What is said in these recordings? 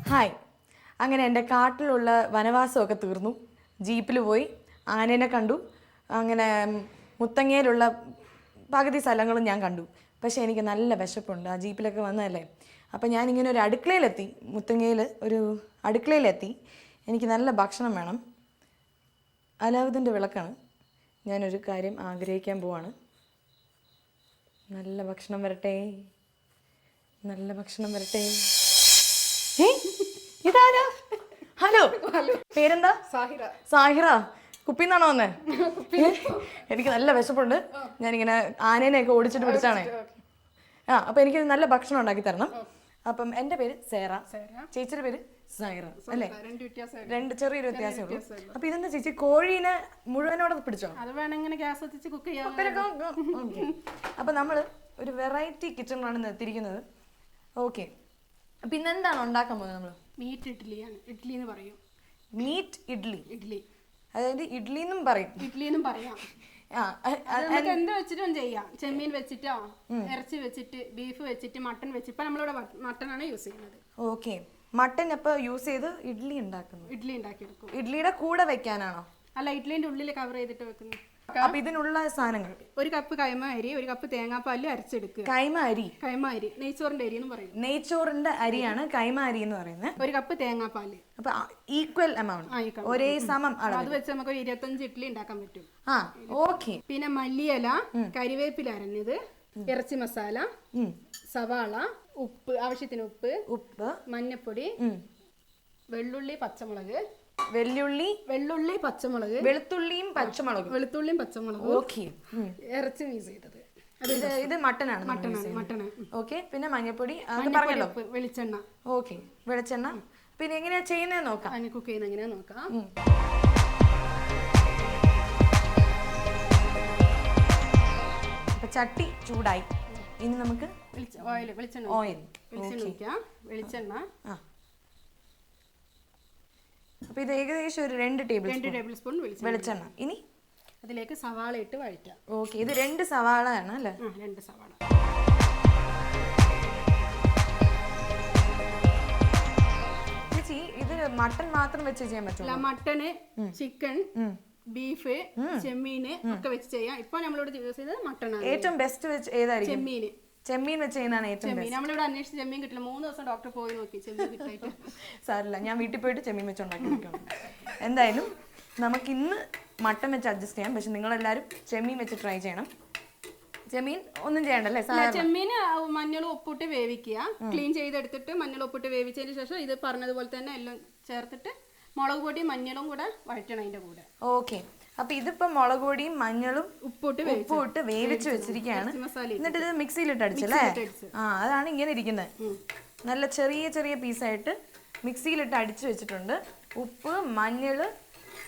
Hi. അങ്ങനെ എൻ്റെ കാട്ടിലുള്ള വനവാസമൊക്കെ തീർന്നു. ജീപ്പിൽ പോയി ആനേനെ കണ്ടു. അങ്ങനെ മുത്തങ്ങയിലുള്ള പകുതി സ്ഥലങ്ങളും ഞാൻ കണ്ടു. പക്ഷേ എനിക്ക് നല്ല വിശപ്പുണ്ട്. ആ ജീപ്പിലൊക്കെ വന്നതല്ലേ. അപ്പം ഞാനിങ്ങനെ ഒരു അടുക്കളയിലെത്തി. മുത്തങ്ങയിൽ ഒരു അടുക്കളയിലെത്തി. എനിക്ക് നല്ല ഭക്ഷണം വേണം. അലാവുദ്ദീൻ്റെ വിളക്കാണ്. ഞാനൊരു കാര്യം ആഗ്രഹിക്കാൻ പോവാണ്. നല്ല ഭക്ഷണം വരട്ടെ, നല്ല ഭക്ഷണം വരട്ടെ. ഇതാരാ? ഹലോ, പേരെന്താ? സാഹിറ. കുപ്പിന്നാണോ വന്നേ? എനിക്ക് നല്ല വിശപ്പുണ്ട്. ഞാനിങ്ങനെ ആനേനെയൊക്കെ ഓടിച്ചിട്ട് പിടിച്ചാണേ. അപ്പൊ എനിക്ക് നല്ല ഭക്ഷണം ഉണ്ടാക്കി തരണം. അപ്പം എൻ്റെ പേര് സേറ, ചേച്ചിയുടെ പേര് സാഹിറ അല്ലേ? രണ്ട് ചെറിയൊരു വ്യത്യാസമേ ഉള്ളൂ. അപ്പൊ ഇതെന്താ ചേച്ചി, കോഴീനെ മുഴുവനോടെ പിടിച്ചോ? അപ്പൊ നമ്മള് ഒരു വെറൈറ്റി കിച്ചണിലാണ് നിർത്തിയിരിക്കുന്നത്. ഓക്കെ, അപ്പൊ ഇന്നെന്താണ് ഉണ്ടാക്കാൻ പോകുന്നത്? നമ്മള് മീറ്റ് ഇഡ്ഡലിയാണ്. ഇഡ്ഡലി എന്ന് പറയും. മീറ്റ് ഇഡ്ഡലി, അതായത് ഇഡ്ഡലി എന്നും പറയും. ഇഡ്ഡലി എന്നും പറയാം. എന്ത് വെച്ചിട്ടും ചെയ്യാം. ചെമ്മീൻ വെച്ചിട്ടോ, ഇറച്ചി വെച്ചിട്ട്, ബീഫ് വെച്ചിട്ട്, മട്ടൺ വെച്ചിട്ട്. ഇപ്പൊ നമ്മളിവിടെ മട്ടനാണ് യൂസ് ചെയ്യുന്നത്. ഓക്കെ, മട്ടൻ അപ്പൊ യൂസ് ചെയ്ത് ഇഡ്ഡലി ഉണ്ടാക്കുന്നു. ഇഡ്ഡലി ഉണ്ടാക്കിയെടുക്കും. ഇഡ്ഡലിയുടെ കൂടെ വെക്കാനാണോ? അല്ല, ഇഡ്ഡലിന്റെ ഉള്ളിൽ കവർ ചെയ്തിട്ട് വെക്കുന്നു. അപ്പൊ ഇതിനുള്ള സാധനങ്ങൾ: ഒരു കപ്പ് കൈമ അരി, ഒരു കപ്പ് തേങ്ങാപ്പാല് അരച്ചെടുക്കുക. കൈമ അരി നെയ്ച്ചോറിന്റെ അരി എന്ന് പറയും. നെയ്ച്ചോറിന്റെ അരിയാണ് കൈമ അരി എന്ന് പറയുന്നത്. ഒരു കപ്പ് തേങ്ങാപ്പാല്. അപ്പൊ ഈക്വൽ എമൗണ്ട്, ഒരേ സമം അളവ്. അത് വെച്ച് നമുക്ക് 25 ഇഡ്ഡലി ഉണ്ടാക്കാൻ പറ്റും. ഓക്കെ. പിന്നെ മല്ലിയില, കരിവേപ്പില അരഞ്ഞത്, ഇറച്ചി മസാല, സവാള, ഉപ്പ്, ആവശ്യത്തിന് ഉപ്പ്, മഞ്ഞപ്പൊടി, വെള്ളുള്ളി, പച്ചമുളക്. വെള്ളുള്ളി, പച്ചമുളക്. വെളുത്തുള്ളിയും പച്ചമുളകും. ഓക്കെ. ഇറച്ചി മിക്സ് ചെയ്തത്. ഇത് മട്ടനാണ്. മട്ടണ്. ഓക്കെ. പിന്നെ മഞ്ഞപ്പൊടി, പറഞ്ഞല്ലോ. വെളിച്ചെണ്ണ. ഓക്കെ, വെളിച്ചെണ്ണ. പിന്നെ എങ്ങനെയാ ചെയ്യുന്നത് നോക്കാം. കുക്ക് ചെയ്യുന്നത് എങ്ങനെയാ നോക്കാം. അപ്പൊ ചട്ടി ചൂടായി. ഇനി നമുക്ക് വെളിച്ചെണ്ണ ഒഴിക്കാം. വെളിച്ചെണ്ണ. അപ്പൊ ഇത് ഏകദേശം ഒരു 2 ടേബിൾ സ്പൂൺ വെളിച്ചെണ്ണ. ഇനി അതിലേക്ക് സവാള ഇട്ട് വഴറ്റാം. ഓക്കെ, ഇത് 2 സവാള ആണ് അല്ലേ? 2 സവാള. ചേച്ചി, ഇത് മട്ടൺ മാത്രം വെച്ച് ചെയ്യാൻ പറ്റുമോ? മട്ടണ്, ചിക്കൻ, ബീഫ്, ചെമ്മീന് ഒക്കെ വെച്ച് ചെയ്യാം. ഇപ്പൊ നമ്മളിവിടെ യൂസ് ചെയ്തത് മട്ടണാണ്. ഏറ്റവും ബെസ്റ്റ് വെച്ച് ഏതായിരിക്കും? ചെമ്മീൻ വെച്ച് ചെയ്യുന്നതാണ് ഏറ്റവും ബെസ്റ്റ്. നമ്മളിവിടെ അന്വേഷിച്ച് ചെമ്മീൻ കിട്ടില്ല. 3 ദിവസം ഡോക്ടർ പോയി നോക്കി, ചെമ്മീൻ കിട്ടായിട്ട്. സാരില്ല, ഞാൻ വീട്ടിൽ പോയിട്ട് ചെമ്മീൻ വെച്ച് ഉണ്ടാക്കി. എന്തായാലും നമുക്ക് ഇന്ന് മട്ടൻ വെച്ച് അഡ്ജസ്റ്റ് ചെയ്യാം. പക്ഷെ നിങ്ങളെല്ലാവരും ചെമ്മീൻ വെച്ച് ട്രൈ ചെയ്യണം. ചെമ്മീൻ ഒന്നും ചെയ്യണ്ടല്ലേ? ചെമ്മീൻ മഞ്ഞളും ഉപ്പിട്ട് വേവിക്കുക. ക്ലീൻ ചെയ്തെടുത്തിട്ട് മഞ്ഞളും ഉപ്പിട്ട് വേവിച്ചതിന് ശേഷം ഇത് പറഞ്ഞതുപോലെ തന്നെ എല്ലാം ചേർത്തിട്ട് മുളക് പൊടിയും മഞ്ഞളും കൂടെ വഴറ്റണം അതിന്റെ കൂടെ. ഓക്കെ, അപ്പൊ ഇതിപ്പോ മുളക് പൊടിയും മഞ്ഞളും ഉപ്പിട്ട് വേവിച്ച് വെച്ചിരിക്കുകയാണ്. എന്നിട്ട് ഇത് മിക്സിയിലിട്ട് അടിച്ചല്ലേ? അതാണ് ഇങ്ങനെ ഇരിക്കുന്നത്. നല്ല ചെറിയ ചെറിയ പീസായിട്ട് മിക്സിയിലിട്ട് അടിച്ചു വെച്ചിട്ടുണ്ട്. ഉപ്പ്, മഞ്ഞള്,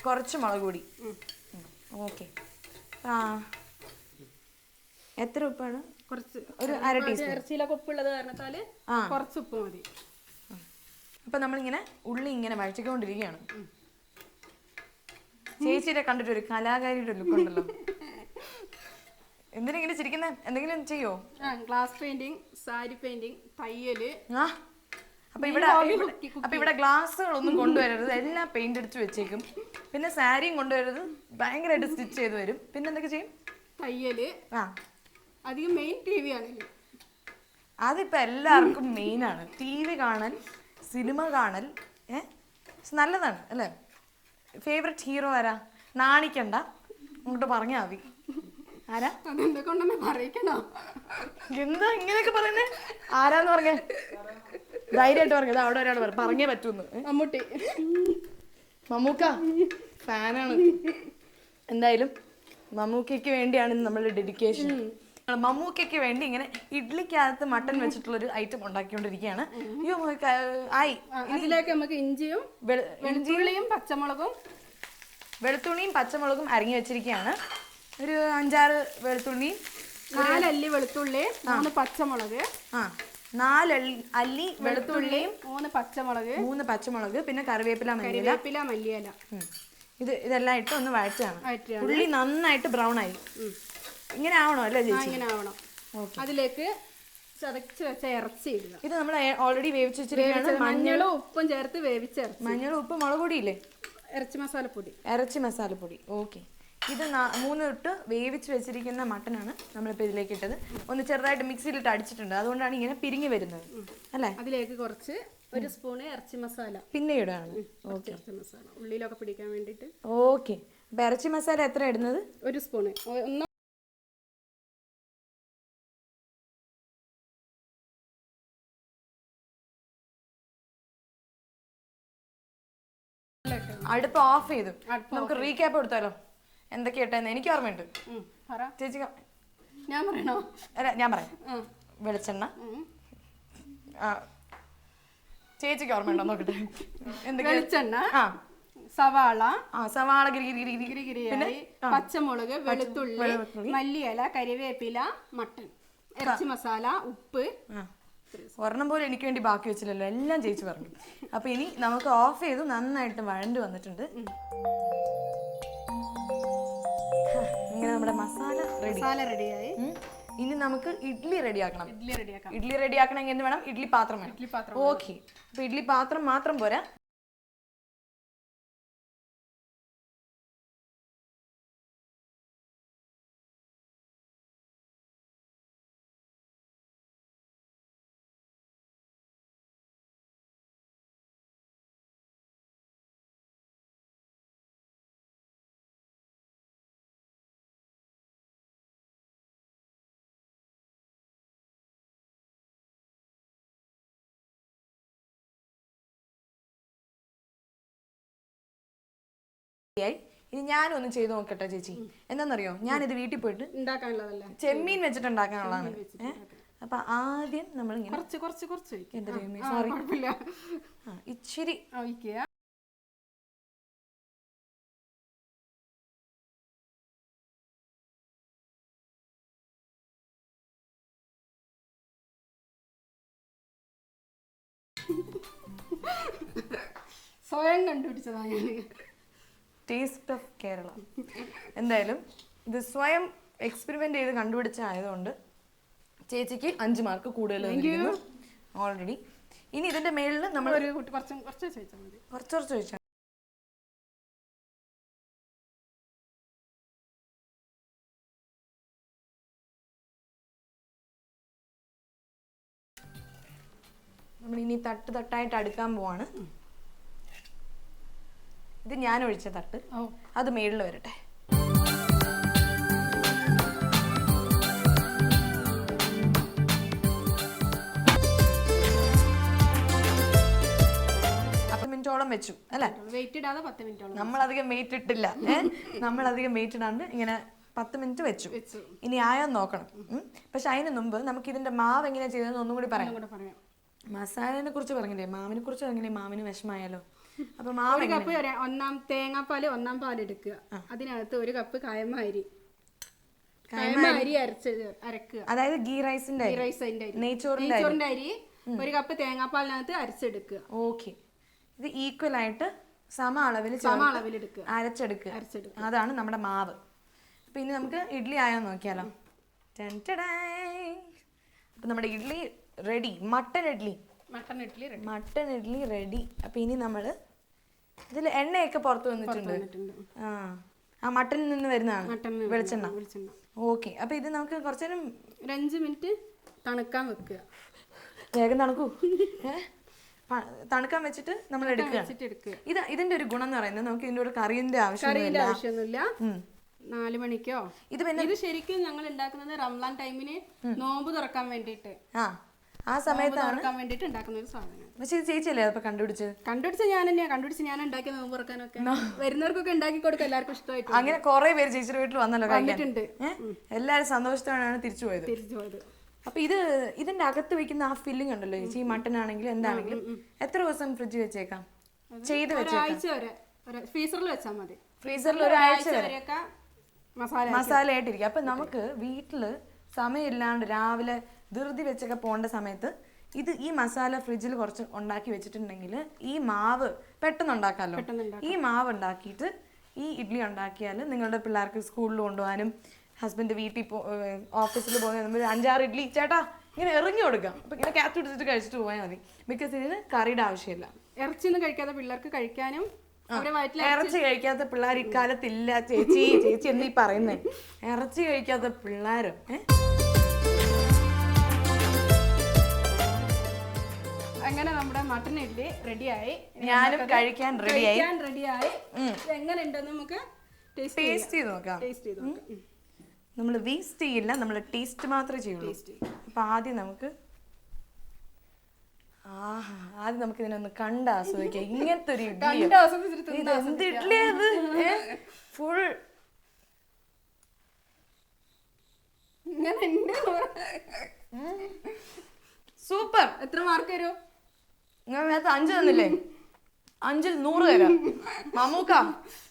കുറച്ച് മുളക് പൊടി. ഓക്കെ. എത്ര ഉപ്പാണ്? കുറച്ച്, ഒരു 1/2 ടീസ്പൂൺ. ഇറച്ചിയിലൊക്കെ ഉപ്പുള്ളത് കാരണത്താല് കുറച്ച് ഉപ്പ് മതി. അപ്പൊ നമ്മളിങ്ങനെ ഉള്ളി ഇങ്ങനെ വഴറ്റിക്കൊണ്ടിരിക്കുകയാണ്. ചേച്ചിയുടെ കണ്ടിട്ട് ഒരു കലാകാരിയുടെ ലുക്ക് ഉണ്ടല്ലോ. എന്തിനെങ്ങനെ ചിരിക്കുന്നത്? എന്തെങ്കിലും ചെയ്യോ? ഗ്ലാസ് പെയിന്റിങ്, സാരി പെയിന്റിങ്, തയ്യല്. അപ്പൊ ഇവിടെ ഗ്ലാസ്സുകളൊന്നും കൊണ്ടുവരരുത്. എല്ലാം പെയിന്റ് അടിച്ച് വെച്ചേക്കും. പിന്നെ സാരിയും കൊണ്ടുവരരുത്. ഭയങ്കരമായിട്ട് സ്റ്റിച്ച് ചെയ്ത് വരും. പിന്നെ എന്തൊക്കെ ചെയ്യും? തയ്യല്. അധികം മെയിൻ TV ആണല്ലോ. അതിപ്പോ എല്ലാവർക്കും മെയിൻ ആണ്. TV കാണൽ, സിനിമ കാണൽ. നല്ലതാണ് അല്ലേ? ഫേവറേറ്റ് ഹീറോ ആരാ? നാണിക്കണ്ട, അങ്ങോട്ട് പറഞ്ഞാ മതി. ആരാ? എന്താ ഇങ്ങനെയൊക്കെ പറയുന്നേ? ആരാന്ന് പറഞ്ഞേ? ധൈര്യമായിട്ട് പറഞ്ഞത്. അവിടെ ഒരാൾ പറഞ്ഞേ പറ്റൂന്ന്. മമ്മൂക്ക ഫാനാണ്. എന്തായാലും മമ്മൂക്കയ്ക്ക് വേണ്ടിയാണ് നമ്മളുടെ ഡെഡിക്കേഷൻ. മമ്മൂക്കയ്ക്ക് വേണ്ടി ഇങ്ങനെ ഇഡ്ലിക്കകത്ത് മട്ടൺ വെച്ചിട്ടുള്ളൊരു ഐറ്റം ഉണ്ടാക്കിക്കൊണ്ടിരിക്കുകയാണ്. ഇതിലേക്ക് നമുക്ക് ഇഞ്ചിയും പച്ചമുളകും അരിഞ്ഞു വെച്ചിരിക്കുകയാണ്. ഒരു 5-6 വെളുത്തുള്ളിയും, 4 അല്ലി വെളുത്തുള്ളി, 3 പച്ചമുളക്. 4 അല്ലി വെളുത്തുള്ളിയും 3 പച്ചമുളക്, പിന്നെ കറിവേപ്പില, മല്ലിയില. ഇതെല്ലാം ഇട്ട് ഒന്ന് വഴറ്റാണ്. ഉള്ളി നന്നായിട്ട് ബ്രൗൺ ആയി. ഇങ്ങനെ ആവണോ അല്ലേ ചേച്ചി? ഇങ്ങനെ ആവണം. അതിലേക്ക് ചതച്ച് വെച്ച ഇറച്ചി ഇടുക. ഇത് നമ്മൾ ഓൾറെഡി വേവിച്ച് വെച്ചിരിക്കുകയാണ്. മഞ്ഞളും ഉപ്പും ചേർത്ത് വേവിച്ച ഇറച്ചി. മഞ്ഞളും ഉപ്പ് മുളക് പൊടിയില്ലേ? ഇറച്ചി മസാലപ്പൊടി. ഇറച്ചി മസാലപ്പൊടി. ഓക്കെ. ഇത് 3 ഇട്ട് വേവിച്ച് വെച്ചിരിക്കുന്ന മട്ടനാണ് നമ്മളിപ്പോൾ ഇതിലേക്ക് ഇട്ടത്. ഒന്ന് ചെറുതായിട്ട് മിക്സിയിലിട്ട് അടിച്ചിട്ടുണ്ട്, അതുകൊണ്ടാണ് ഇങ്ങനെ പിരിഞ്ഞു വരുന്നത് അല്ലേ? അതിലേക്ക് കുറച്ച് 1 സ്പൂണ് ഇറച്ചി മസാല പിന്നെ ഇടാണ്. ഓക്കെ. ഇറച്ചി മസാല ഉള്ളിലൊക്കെ പിടിക്കാൻ വേണ്ടിയിട്ട്. ഓക്കെ. അപ്പം ഇറച്ചി മസാല എത്ര ഇടുന്നത്? 1 സ്പൂണ്. അടുപ്പ് ഓഫ് ചെയ്തു. നമുക്ക് റീക്യാപ്പ് കൊടുത്താലോ? എന്തൊക്കെയായിട്ടെന്ന് എനിക്ക് ഓർമ്മയുണ്ട്. ചേച്ചി ഞാൻ പറയണോ? അല്ല, ഞാൻ പറയാം. വെളിച്ചെണ്ണ. ചേച്ചിക്ക് ഓർമ്മയുണ്ടോ നോക്കട്ടെ? വെളിച്ചെണ്ണ, സവാള, സവാള, പച്ചമുളക്, വെളുത്തുള്ളി, മല്ലിയില, കരിവേപ്പില, മട്ടൻ, ഇറച്ചി മസാല, ഉപ്പ്. ഒരെണ്ണം പോലെ എനിക്ക് വേണ്ടി ബാക്കി വെച്ചില്ലല്ലോ, എല്ലാം ചേച്ചി പറഞ്ഞു. അപ്പൊ ഇനി നമുക്ക് ഓഫ് ചെയ്തു. നന്നായിട്ട് വഴണ്ട് വന്നിട്ടുണ്ട്. ഇങ്ങനെ നമ്മുടെ മസാല റെഡിയായി. ഇനി നമുക്ക് ഇഡ്ഡലി റെഡിയാക്കണം. ഇഡ്ഡലി റെഡിയാക്കണമെങ്കിൽ എന്ത് വേണം? ഇഡ്ഡലി പാത്രം വേണം. ഓക്കെ. അപ്പൊ ഇഡ്ഡലി പാത്രം മാത്രം പോരാ, ഇനി ഞാനൊന്ന് ചെയ്ത് നോക്കട്ടെ ചേച്ചി. എന്താണെന്നറിയോ, ഞാനിത് വീട്ടിൽ പോയിട്ട് ഉണ്ടാക്കാനുള്ളതല്ല, ചെമ്മീൻ വെച്ചിട്ട് ഉണ്ടാക്കാനുള്ളതാണ്. അപ്പൊ ആദ്യം നമ്മൾ ഇങ്ങനെ സോറി ഇച്ചിരി സ്വയം കണ്ടുപിടിച്ചതാണ് ഞാൻ. Taste of Kerala. എന്തായാലും ഇത് സ്വയം എക്സ്പെരിമെന്റ് ചെയ്ത് കണ്ടുപിടിച്ചായതുകൊണ്ട് ചേച്ചിക്ക് 5 മാർക്ക് കൂടുതൽ ഓൾറെഡി. ഇനി ഇതിന്റെ മേളിൽ നമ്മൾ കുറച്ച് ചോദിച്ചാൽ നമ്മൾ ഇനി തട്ടായിട്ട് അടുക്കാൻ പോവാണ്. ഇത് ഞാൻ ഒഴിച്ച തട്ട്, അത് മേളിൽ വരട്ടെ. മിനിറ്റോളം വെച്ചു അല്ലേ? നമ്മളധികം വെയിറ്റ് ഇട്ടില്ല. നമ്മളധികം വെയിറ്റ് ഇടാണ്ട് ഇങ്ങനെ 10 മിനിറ്റ് വെച്ചു. ഇനി ആയോന്ന് നോക്കണം. പക്ഷെ അതിന് മുമ്പ് നമുക്ക് ഇതിന്റെ മാവ് എങ്ങനെയാ ചെയ്തതെന്ന് ഒന്നും കൂടി പറയാം. മസാലനെ കുറിച്ച് പറഞ്ഞില്ലേ, മാവിനെ കുറിച്ച് പറഞ്ഞില്ലേ? മാവിന് വിഷമായാലോ? അപ്പൊ മാവ് കപ്പ് തേങ്ങാപ്പാല് 1 പാൽ എടുക്കുക. അതിനകത്ത് 1 കപ്പ് കായമ അരി അരക്കുക. അതായത് ഗീ റൈസിന്റെ നെയ്ച്ചോറിന്റെ അരി 1 കപ്പ് തേങ്ങാപ്പാലിനകത്ത് അരച്ചെടുക്കുക. ഓക്കെ. ഇത് ഈക്വൽ ആയിട്ട് സമ അളവിൽ അരച്ചെടുക്കുക. അതാണ് നമ്മുടെ മാവ്. അപ്പൊ ഇനി നമുക്ക് ഇഡ്ഡലി ആയോന്ന് നോക്കിയാലോ? അപ്പൊ നമ്മുടെ idli ready. Mutton idli ready. അപ്പൊ ഇനി നമ്മള് ഇതിൽ എണ്ണയൊക്കെ പുറത്ത് വന്നിട്ടുണ്ട്. ആ മട്ടനിൽ നിന്ന് വരുന്നതാണ് വെളിച്ചെണ്ണ. ഓക്കെ. അപ്പൊ ഇത് നമുക്ക് കുറച്ചേരം 5 മിനിറ്റ് തണുക്കാൻ വെക്കുക. വേഗം തണുക്കൂ. തണുക്കാൻ വെച്ചിട്ട് നമ്മൾ എടുക്കുക. ഇതിന്റെ ഒരു ഗുണം എന്ന് പറയുന്നത് നമുക്ക് ഇതിന്റെ ഒരു കറിയുടെ ആവശ്യമൊന്നുമില്ല. 4 മണിക്കോ. ഇത് ശരിക്കും ഞങ്ങൾ ഉണ്ടാക്കുന്നത് റംസാൻ ടൈമിന് നോമ്പ് തുറക്കാൻ വേണ്ടിട്ട്, ആ സമയത്താണ് ഉണ്ടാക്കുന്ന ഒരു സാധനം. പക്ഷെ ഇത് ചേച്ചിയല്ലേ അപ്പൊ കണ്ടുപിടിച്ച ഞാൻ തന്നെയാ ഞാൻ ഉണ്ടാക്കിയ നോമ്പ് തുറക്കാനൊക്കെ വരുന്നവർക്കൊക്കെ ഉണ്ടാക്കി കൊടുക്കാം. എല്ലാവർക്കും ഇഷ്ടമായിട്ട്. അങ്ങനെ കുറെ പേര് ചേച്ചിയുടെ വീട്ടിൽ വന്നല്ലോ, കണ്ടിട്ടുണ്ട്. എല്ലാരും സന്തോഷത്തോടെയാണ് തിരിച്ചു പോയത്. അപ്പൊ ഇതിന്റെ അകത്ത് വെക്കുന്ന ആ ഫില്ലിംഗ് ഉണ്ടല്ലോ ചേച്ചി, മട്ടൻ ആണെങ്കിലും എന്താണെങ്കിലും എത്ര ദിവസം ഫ്രിഡ്ജ് വെച്ചേക്കാം? ചെയ്ത് വെച്ചേക്കാം. ഫ്രീസറിൽ വെച്ചാൽ മതി. ഫ്രീസറിൽ ഒരാഴ്ച വരെ മസാല ആയിട്ടിരിക്കും. അപ്പൊ നമുക്ക് വീട്ടില് സമയമില്ലാണ്ട് രാവിലെ ധൃതി വെച്ചൊക്കെ പോകേണ്ട സമയത്ത് ഈ മസാല ഫ്രിഡ്ജിൽ കുറച്ച് ഉണ്ടാക്കി വെച്ചിട്ടുണ്ടെങ്കിൽ ഈ മാവ് പെട്ടെന്ന് ഉണ്ടാക്കാമല്ലോ. ഈ മാവ് ഉണ്ടാക്കിയിട്ട് ഈ ഇഡ്ഡലി ഉണ്ടാക്കിയാൽ നിങ്ങളുടെ പിള്ളേർക്ക് സ്കൂളിൽ കൊണ്ടുപോകാനും ഹസ്ബൻഡ് വീട്ടിൽ ഓഫീസിൽ പോകുന്ന 5-6 ഇഡ്ഡലി ചേട്ടാ ഇങ്ങനെ ഇറങ്ങി കൊടുക്കാം. അപ്പം ഇങ്ങനെ ക്യാപ്റ്റ് പിടിച്ചിട്ട് കഴിച്ചിട്ട് പോയാൽ മതി. ബിക്കോസ് ഇതിന് കറിയുടെ ആവശ്യമില്ല. ഇറച്ചിയൊന്നും കഴിക്കാതെ പിള്ളേർക്ക് കഴിക്കാനും ഇറച്ചി കഴിക്കാത്ത പിള്ളേർ ഇക്കാലത്തില്ല ചേച്ചി. ചേച്ചി എന്നീ പറയുന്നേ, ഇറച്ചി കഴിക്കാത്ത പിള്ളേരോ? അങ്ങനെ നമ്മുടെ മട്ടൻ ഇഡ്ഡലി റെഡിയായി. ഞാനും കഴിക്കാൻ റെഡിയായി. എങ്ങനെ ഉണ്ടെന്ന് നമുക്ക് ടേസ്റ്റ് ചെയ്ത് നോക്കാം. നമ്മൾ വേസ്റ്റ് ചെയ്യില്ല, നമ്മൾ ടേസ്റ്റ് മാത്രമേ ചെയ്യുള്ളൂ. അപ്പൊ ആദ്യം നമുക്ക് ഇതിനൊന്ന് കണ്ട് ആസ്വദിക്കാം. ഇങ്ങനത്തെ ഒരു ഇഡ്ഡലി, എന്ത് ഇഡ്ഡലിയത് ഫുൾ സൂപ്പർ. എത്ര മാർക്ക് തരും? ഞാൻ 5 തന്നില്ലേ? 5ൽ 100 തരാം. മമ്മൂക്ക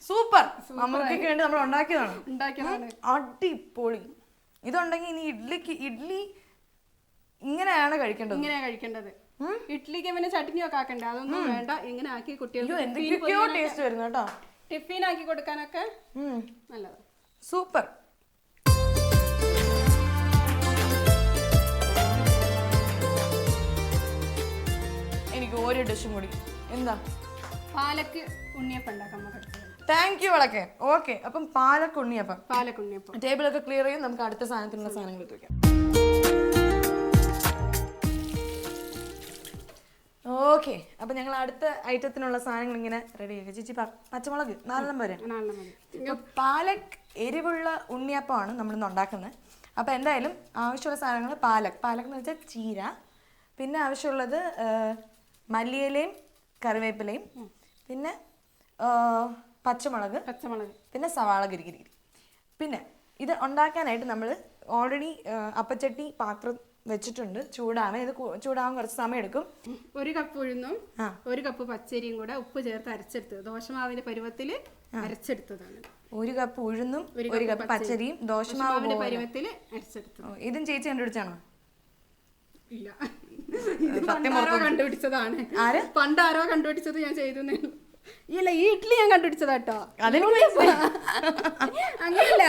സൂപ്പർ. മമ്മൂക്കയ്ക്ക് വേണ്ടി നമ്മൾ ഉണ്ടാക്കിയതാണ്. അടിപൊളി. ഇതുണ്ടെങ്കിൽ ഇനി ഇഡ്ഡലി ഇങ്ങനെയാണ് കഴിക്കേണ്ടത്. ഇഡ്ഡലിക്ക് പിന്നെ ചട്നിയൊക്കെ ആക്കണ്ടേ? അതൊന്നും വേണ്ട. ഇങ്ങനെ ആക്കി കുട്ടികൾക്ക് എന്തൊക്കെയോ ടേസ്റ്റ് വരുന്നു കേട്ടോ. ടിഫിൻ ആക്കി കൊടുക്കാനൊക്കെ നല്ലത്. സൂപ്പർ. എനിക്ക് ഒരു ഡിഷും കൂടി. എന്താ? പാലക്ക് ഉണ്ണിയപ്പം ഉണ്ടാക്കാം. Thank you വളക്കെ. ഓക്കെ, അപ്പം പാലക്ക് ഉണ്ണിയപ്പം. ടേബിളൊക്കെ ക്ലിയർ ചെയ്യും. നമുക്ക് അടുത്ത സാധനത്തിനുള്ള സാധനങ്ങൾ എടുത്ത് വെക്കാം. ഓക്കെ, അപ്പൊ ഞങ്ങൾ അടുത്ത ഐറ്റത്തിനുള്ള സാധനങ്ങൾ ഇങ്ങനെ റെഡി ആക്കി. ചേച്ചി പച്ചമുളക് 4 വരെ. പാലക് എരിവുള്ള ഉണ്ണിയപ്പമാണ് നമ്മളിന്ന് ഉണ്ടാക്കുന്നത്. അപ്പൊ എന്തായാലും ആവശ്യമുള്ള സാധനങ്ങൾ പാലക് എന്ന് വെച്ചാൽ ചീര, പിന്നെ ആവശ്യമുള്ളത് മല്ലിയിലയും കറിവേപ്പിലയും, പിന്നെ പച്ചമുളക്, പിന്നെ സവാള ഗിരിഗിരി. പിന്നെ ഇത് ഉണ്ടാക്കാനായിട്ട് നമ്മൾ ഓൾറെഡി അപ്പച്ചട്ടി പാത്രം വെച്ചിട്ടുണ്ട്, ചൂടാണ്. ഇത് ചൂടാവാൻ കുറച്ച് സമയം എടുക്കും. 1 കപ്പ് ഉഴുന്നും 1 കപ്പ് പച്ചരിയും കൂടെ ഉപ്പ് ചേർത്ത് അരച്ചെടുത്തത്, ദോശമാവിന്റെ പരുവത്തിൽ അരച്ചെടുത്തതാണ്. 1 കപ്പ് ഉഴുന്നും 1 കപ്പ് പച്ചരിയും ദോശമാവിന്റെ പരുവത്തിൽ അരച്ചെടുത്തത്. ഇതും ചേച്ചി കണ്ടുപിടിച്ചാണോ? ഇല്ല, കണ്ടുപിടിച്ചതാണ്. പണ്ടാരോ കണ്ടുപിടിച്ചത് ഞാൻ ചെയ്തു. ഇല്ല, ഈ ഇഡ്ഡലി ഞാൻ കണ്ടുപിടിച്ചതാട്ടോ. അങ്ങനല്ല,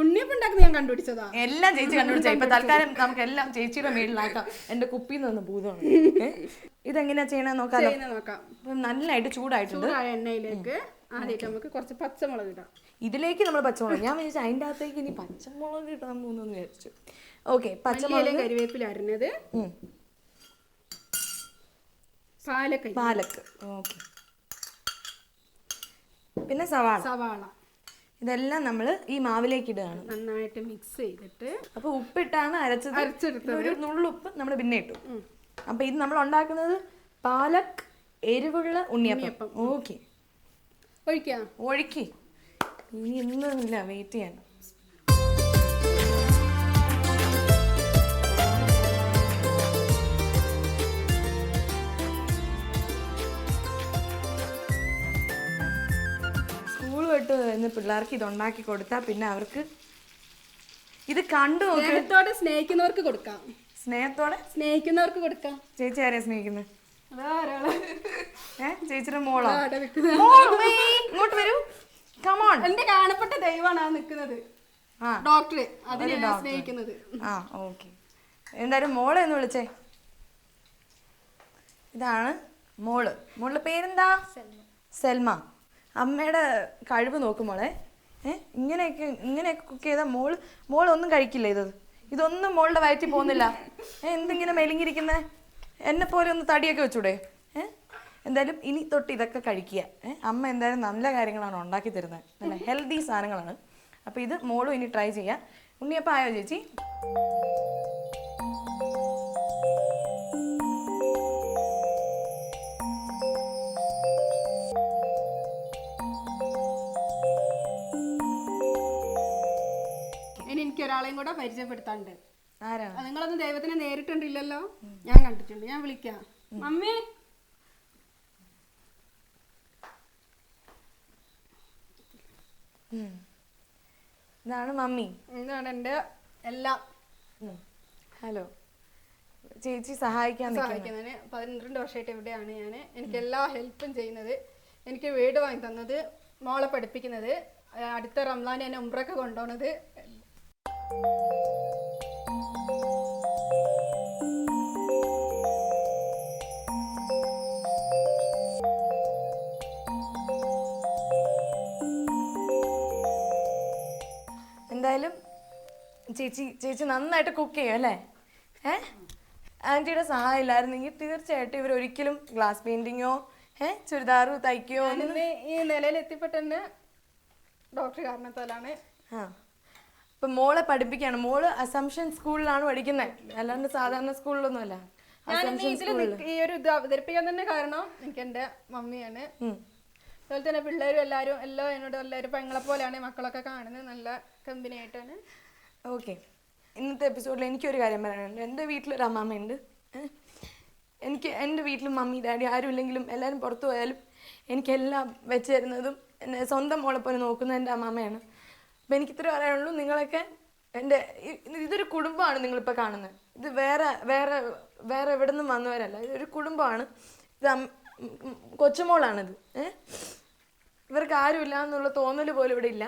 ഉണ്ണിയപ്പം ഉണ്ടാക്കുന്നത് ഞാൻ കണ്ടുപിടിച്ചതാ. എല്ലാം ചേച്ചി കണ്ടുപിടിച്ച. ഇപ്പൊ തൽക്കാലം നമുക്ക് എല്ലാം ചേച്ചിയുടെ മേളിലാക്കാം. എന്റെ കുപ്പിന്ന് വന്ന ഭൂതമാണ്. ഇതെങ്ങനെയാ ചെയ്യണമെന്ന് നോക്കാം. നന്നായിട്ട് ചൂടായിട്ടുണ്ട്. എണ്ണയിലേക്ക് ആദ്യമായിട്ട് നമുക്ക് കുറച്ച് പച്ചമുളക് ഇടാം. ഇതിലേക്ക് നമ്മൾ പച്ചമുളക്, ഞാൻ വിചാരിച്ചു അതിന്റെ അകത്തേക്ക് ഇനി പച്ചമുളക് ഇടാൻ പോകുന്നു വിചാരിച്ചു. ഓക്കെ, പച്ചമുളക്, കരിവേപ്പില അരിഞ്ഞത്, പാലക്ക്, ഓക്കെ, പിന്നെ സവാള. ഇതെല്ലാം നമ്മൾ ഈ മാവിലേക്ക് ഇടുകയാണ്. നന്നായിട്ട് മിക്സ് ചെയ്തിട്ട്, അപ്പൊ ഉപ്പിട്ടാണ് അരച്ചെടുത്തത്. ഒരു നുള്ളുപ്പ് നമ്മൾ പിന്നെ ഇട്ടു. അപ്പൊ ഇത് നമ്മൾ ഉണ്ടാക്കുന്നത് പാലക് എരിവുള്ള ഉണ്ണിയപ്പം. ഓക്കെ, ഒഴിക്ക്. ഇനി ഒന്നുമില്ല, വെയിറ്റ് ചെയ്യാൻ. ഇന്ന് പിള്ളേർക്ക് ഇത് ഉണ്ടാക്കി കൊടുത്താൽ പിന്നെ അവർക്ക് ഇത് കണ്ടു സ്നേഹിക്കുന്നവർക്ക് കൊടുക്കാം. ചേച്ചി ആരെയാ സ്നേഹിക്കുന്നത്? ചേച്ചിയുടെ മോളോ? ഇങ്ങോട്ട് വരൂ. കമോൺ. എന്റെ കാണപ്പെട്ട ദൈവമാണ് ആ നിൽക്കുന്നത്, ഡോക്ടർ. അതിനെ സ്നേഹിക്കുന്നത്. ഓക്കെ, എന്തായാലും മോളെ ഒന്ന് വിളിച്ചേ. ഇതാണ് മോളുടെ പേരെന്താ? സെൽമ. അമ്മയുടെ കഴിവ് നോക്കുമോളെ. ഇങ്ങനെയൊക്കെ കുക്ക് ചെയ്താൽ മോളൊന്നും കഴിക്കില്ല. ഇതൊന്നും മോളുടെ വയറ്റിൽ പോകുന്നില്ല. എന്തിങ്ങനെ മെലിഞ്ഞിരിക്കുന്നത്? എന്നെ പോലെ ഒന്ന് തടിയൊക്കെ വെച്ചൂടെ? എന്തായാലും ഇനി തൊട്ട് ഇതൊക്കെ കഴിക്കുക. അമ്മ എന്തായാലും നല്ല കാര്യങ്ങളാണ് ഉണ്ടാക്കി തരുന്നത്, നല്ല ഹെൽത്തി സാധനങ്ങളാണ്. അപ്പോൾ ഇത് മോളും ഇനി ട്രൈ ചെയ്യാം. ഉണ്ണിയപ്പം ആയോ ചേച്ചി? ഒരാളെയും കൂടെ പരിചയപ്പെടുത്താണ്ട്. ആരാണ്? നിങ്ങളൊന്നും ദൈവത്തിനെ നേരിട്ടുണ്ടില്ലല്ലോ? ഞാൻ കണ്ടിട്ടുണ്ട്. ഞാൻ വിളിക്കാം. മമ്മി, ഇതാണ് മമ്മി. ഇതാണ് എൻ്റെ എല്ലാം. ഹലോ ചേച്ചി, സഹായിക്കുന്നതിന് 12 വർഷമായിട്ട് ഇവിടെയാണ് ഞാൻ. എനിക്ക് എല്ലാ ഹെൽപ്പും ചെയ്യുന്നത്, എനിക്ക് വീട് വാങ്ങി തന്നത്, മോളെ പഠിപ്പിക്കുന്നത്, അടുത്ത റംസാൻ എന്നെ ഉംറയ്ക്ക് കൊണ്ടുപോകുന്നത്. ചേച്ചി നന്നായിട്ട് കുക്ക് ചെയ്യും അല്ലേ? ആൻറ്റിയുടെ സഹായം ഇല്ലായിരുന്നെങ്കിൽ തീർച്ചയായിട്ടും ഇവർ ഒരിക്കലും ഗ്ലാസ് പെയിന്റിങ്ങോ ചുരിദാറ് തയ്ക്കുകയോ ഞാനിന്ന് ഈ നിലയിൽ എത്തിപ്പെട്ടെന്നെ ഡോക്ടർ കാരണത്താലാണ്. ഇപ്പം മോളെ പഠിപ്പിക്കുകയാണ്. മോള് അസംഷൻ സ്കൂളിലാണ് പഠിക്കുന്നത്, അല്ലാണ്ട് സാധാരണ സ്കൂളിലൊന്നുമല്ല. ഈ ഒരു ഇത് അവതരിപ്പിക്കാൻ തന്നെ കാരണം എനിക്ക് എൻ്റെ മമ്മിയാണ്. അതുപോലെ തന്നെ പിള്ളേരും എല്ലാവരും എന്നോട് എല്ലാവരും പെങ്ങളെ പോലെയാണ് മക്കളൊക്കെ കാണുന്നത്. നല്ല കമ്പനി ആയിട്ടാണ്. ഓക്കെ, ഇന്നത്തെ എപ്പിസോഡിൽ എനിക്കൊരു കാര്യം പറയാനുണ്ട്. എൻ്റെ വീട്ടിലൊരു അമ്മാമ്മയുണ്ട്. എൻ്റെ വീട്ടിലും മമ്മി ഡാഡി ആരും ഇല്ലെങ്കിലും എല്ലാവരും പുറത്തു പോയാലും എനിക്കെല്ലാം വെച്ച് തരുന്നതും എന്നെ സ്വന്തം മോളെ പോലെ നോക്കുന്ന എൻ്റെ അമ്മാമ്മയാണ്. അപ്പം എനിക്കിത്ര പറയാനുള്ളൂ, നിങ്ങളൊക്കെ ഇതൊരു കുടുംബമാണ് നിങ്ങളിപ്പോൾ കാണുന്നത്. ഇത് വേറെ എവിടെ നിന്നും വന്നവരല്ല, ഇതൊരു കുടുംബമാണ്. ഇത് കൊച്ചുമോളാണിത്. ഇവർക്ക് ആരുമില്ല എന്നുള്ള തോന്നൽ പോലും ഇവിടെ ഇല്ല.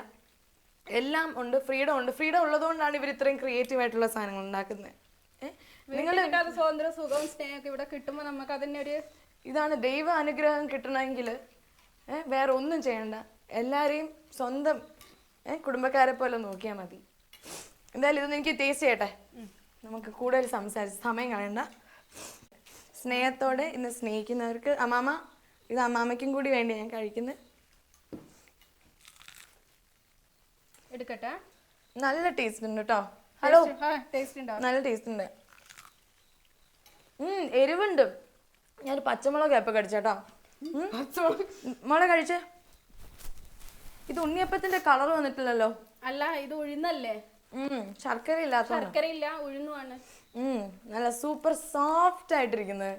എല്ലാം ഉണ്ട്, ഫ്രീഡം ഉണ്ട്. ഫ്രീഡം ഉള്ളതുകൊണ്ടാണ് ഇവർ ഇത്രയും ക്രിയേറ്റീവ് ആയിട്ടുള്ള സാധനങ്ങൾ ഉണ്ടാക്കുന്നത്. സ്വാതന്ത്ര്യ സുഖവും സ്നേഹമൊക്കെ ഇവിടെ കിട്ടുമ്പോൾ നമുക്ക് അതിൻ്റെ ഒരു ഇതാണ് ദൈവ അനുഗ്രഹം കിട്ടണമെങ്കിൽ വേറെ ഒന്നും ചെയ്യണ്ട. എല്ലാവരെയും സ്വന്തം കുടുംബക്കാരെ പോലെ നോക്കിയാൽ മതി. എന്തായാലും ഇതൊന്നും എനിക്ക് ടേസ്റ്റ് ചെയ്യട്ടെ. നമുക്ക് കൂടുതൽ സംസാരിച്ച് സമയം കളയണ്ട. സ്നേഹത്തോടെ ഇന്ന് സ്നേഹിക്കുന്നവർക്ക് അമ്മാമ്മ, ഇത് അമ്മാമ്മയ്ക്കും കൂടി വേണ്ടി ഞാൻ കഴിക്കുന്നത്. എടുക്കട്ടെ. നല്ല ടേസ്റ്റ് ഉണ്ട് കേട്ടോ. ഹലോ, ടേസ്റ്റ് ഉണ്ടോ? നല്ല ടേസ്റ്റ് ഉണ്ട്. എരിവുണ്ട്. ഞാൻ പച്ചമുളക് എപ്പോൾ കടിച്ചേട്ടോ. മുളക് കഴിച്ചേ. ഇത് ഉണ്ണിയപ്പത്തിന്റെ കളർ വന്നിട്ടില്ലല്ലോ. അല്ല, ഇത് ഉഴുന്നല്ലേ? ശർക്കര ഇല്ലാത്ത ശർക്കരയില്ല, ഉഴുന്നുമാണ്. നല്ല സൂപ്പർ സോഫ്റ്റ് ആയിട്ടിരിക്കുന്നത്.